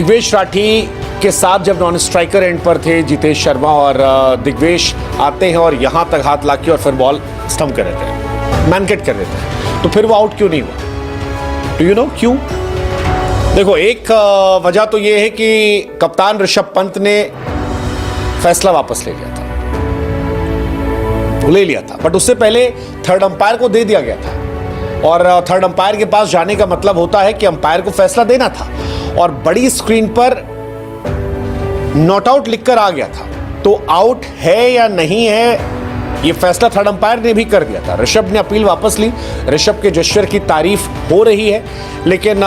दिग्वेश राठी के साथ जब नॉन स्ट्राइकर एंड पर थे जितेश शर्मा और दिग्वेश आते हैं और यहां तक हाथ लाके और फिर बॉल स्टंप कर देते हैं, मैनकेट कर देते हैं, तो फिर वो आउट क्यों नहीं हुआ? डू यू नो क्यों? देखो, एक वजह तो ये है कि कप्तान ऋषभ पंत ने फैसला वापस ले लिया था, ले लिया था, बट उससे पहले थर्ड अंपायर को दे दिया गया था और थर्ड अंपायर के पास जाने का मतलब होता है कि अंपायर को फैसला देना था और बड़ी स्क्रीन पर नॉट आउट लिखकर आ गया था, तो आउट है या नहीं है ये फैसला थर्ड अंपायर ने भी कर दिया था। ऋषभ ने अपील वापस ली, ऋषभ के जेस्चर की तारीफ हो रही है, लेकिन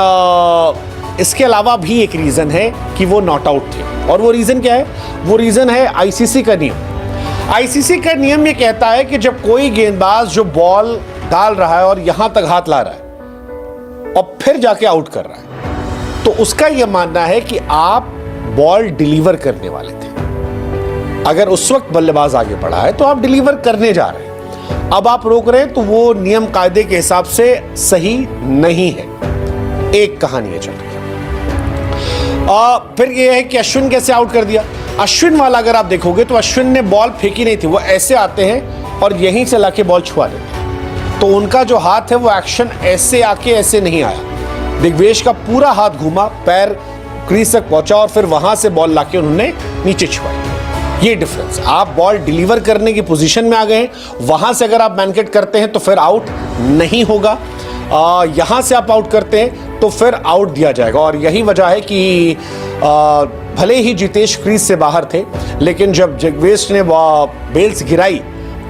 इसके अलावा भी एक रीजन है कि वो नॉट आउट थे, और वो रीजन क्या है? वो रीजन है आईसीसी का नियम। आईसीसी का नियम ये कहता है कि जब कोई गेंदबाज जो बॉल डाल रहा है और यहां तक हाथ ला रहा है और फिर जाके आउट कर रहा है, तो उसका यह मानना है कि आप बॉल डिलीवर करने वाले थे। अगर उस वक्त बल्लेबाज आगे बढ़ा है तो आप डिलीवर करने जा रहे हैं, अब आप रोक रहे हैं, तो वो नियम कायदे के हिसाब से सही नहीं है। एक कहानी है चल रही है। फिर यह है कि अश्विन कैसे आउट कर दिया। अश्विन वाला अगर आप देखोगे तो अश्विन ने बॉल फेंकी नहीं थी, वो ऐसे आते हैं और यहीं से लाके बॉल छुआ देते हैं, तो उनका जो हाथ है वो एक्शन ऐसे आके ऐसे नहीं आया। दिग्वेश का पूरा हाथ घूमा, पैर क्रीज तक पहुंचा और फिर वहां से बॉल लाके उन्होंने नीचे छुआई। ये डिफरेंस, आप बॉल डिलीवर करने की पोजीशन में आ गए, वहां से अगर आप मैनकेट करते हैं तो फिर आउट नहीं होगा, यहां से आप आउट करते हैं तो फिर आउट दिया जाएगा। और यही वजह है कि भले ही जितेश क्रीज से बाहर थे, लेकिन जब दिग्वेश ने बेल्स गिराई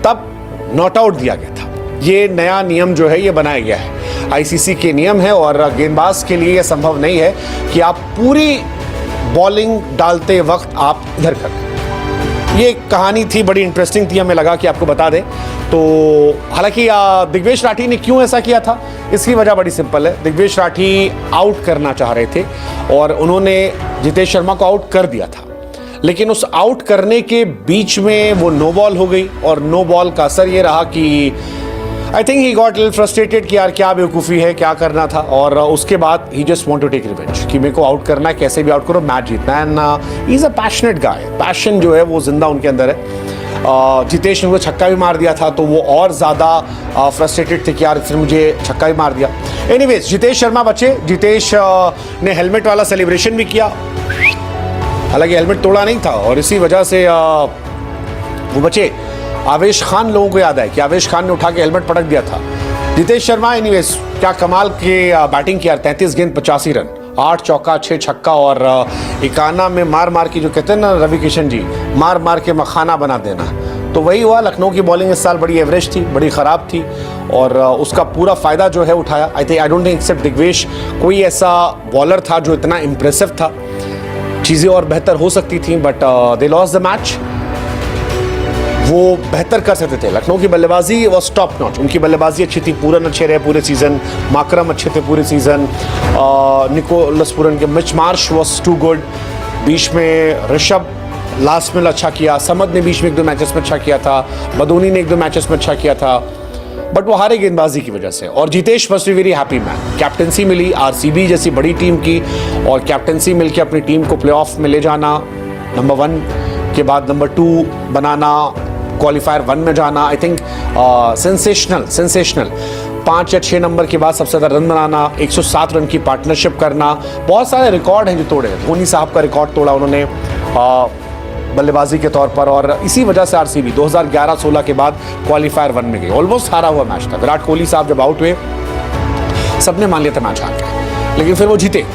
तब नॉट आउट दिया गया था। ये नया नियम जो है ये बनाया गया है, आईसीसी के नियम है, और गेंदबाज के लिए यह संभव नहीं है कि आप पूरी बॉलिंग डालते वक्त आप इधर करें। ये कहानी थी, बड़ी इंटरेस्टिंग थी, हमें लगा कि आपको बता दें। तो हालांकि दिग्वेश राठी ने क्यों ऐसा किया था, इसकी वजह बड़ी सिंपल है। दिग्वेश राठी आउट करना चाह रहे थे और उन्होंने जितेश शर्मा को आउट कर दिया था, लेकिन उस आउट करने के बीच में वो नो बॉल हो गई, और नो बॉल का असर ये रहा कि I think he got little frustrated कि यार क्या बेवकूफ़ी है, क्या करना था, और उसके बाद ही just want to take revenge कि मेरे को आउट करना है, कैसे भी आउट करो, मैच जीतना है। And he is a passionate guy, passion जो है वो जिंदा उनके अंदर है। जितेश ने उनको छक्का भी मार दिया था, तो वो और ज़्यादा फ्रस्ट्रेटेड थे कि यार फिर मुझे छक्का भी मार दिया। एनीवेज, जितेश शर्मा बचे, जितेश ने हेलमेट वाला सेलिब्रेशन भी किया, हालांकि हेलमेट तोड़ा नहीं था, और इसी वजह से वो बचे। आवेश खान लोगों को याद है कि आवेश खान ने उठा के हेलमेट पटक दिया था। जितेश शर्मा एनीवेज क्या कमाल के बैटिंग किया, 33 गेंद 85 रन, 8 चौका 6 छक्का, और इकाना में मार मार की, जो कहते हैं ना रवि किशन जी, मार मार के मखाना बना देना, तो वही हुआ। लखनऊ की बॉलिंग इस साल बड़ी एवरेज थी, बड़ी ख़राब थी, और उसका पूरा फ़ायदा जो है उठाया। I don't think except Digvesh कोई ऐसा बॉलर था जो इतना इम्प्रेसिव था। चीज़ें और बेहतर हो सकती थी, but they lost the match. वो बेहतर कर सकते थे। लखनऊ की बल्लेबाजी वॉज टॉप नॉच, उनकी बल्लेबाजी अच्छी थी, पूरन अच्छे रहे पूरे सीज़न, माकरम अच्छे थे पूरे सीज़न, निकोलस पूरन के Mitch Marsh was too good, बीच में ऋषभ लास्ट में अच्छा किया, समद ने बीच में 1-2 मैचेस में अच्छा किया था, बदोनी ने 1-2 मैचेस में अच्छा किया था, बट वो हारे गेंदबाजी की वजह से। और Jitesh must be very happy man, captaincy मिली आरसीबी जैसी बड़ी टीम की, और कैप्टनसी मिलकर अपनी टीम को प्लेऑफ में ले जाना, नंबर 1 के बाद नंबर 2 बनाना, क्वालिफायर 1 में जाना, आई थिंक सेंसेशनल। 5 या 6 नंबर के बाद सबसे ज़्यादा रन बनाना, 107 रन की पार्टनरशिप करना, बहुत सारे रिकॉर्ड हैं जो तोड़े। धोनी साहब का रिकॉर्ड तोड़ा उन्होंने बल्लेबाजी के तौर पर, और इसी वजह से आरसीबी 2011-16 के बाद क्वालिफायर 1 में गई। ऑलमोस्ट हारा हुआ मैच था, विराट कोहली साहब जब आउट हुए सबने मान लिया था मैच हार गए, लेकिन फिर वो जीते,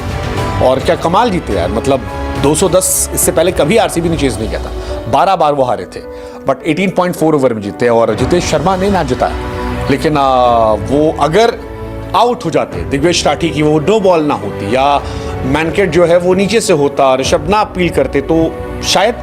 और क्या कमाल जीते यार, मतलब 210 इससे पहले कभी आरसीबी ने चेज नहीं किया था, 12 बार वो हारे थे, बट 18.4 ओवर में जीते। और जितेश शर्मा ने मैच जिताया, लेकिन वो अगर आउट हो जाते दिग्वेश राठी की, वो नो बॉल ना होती, या मैनकेट जो है वो नीचे से होता, ऋषभ ना अपील करते, तो शायद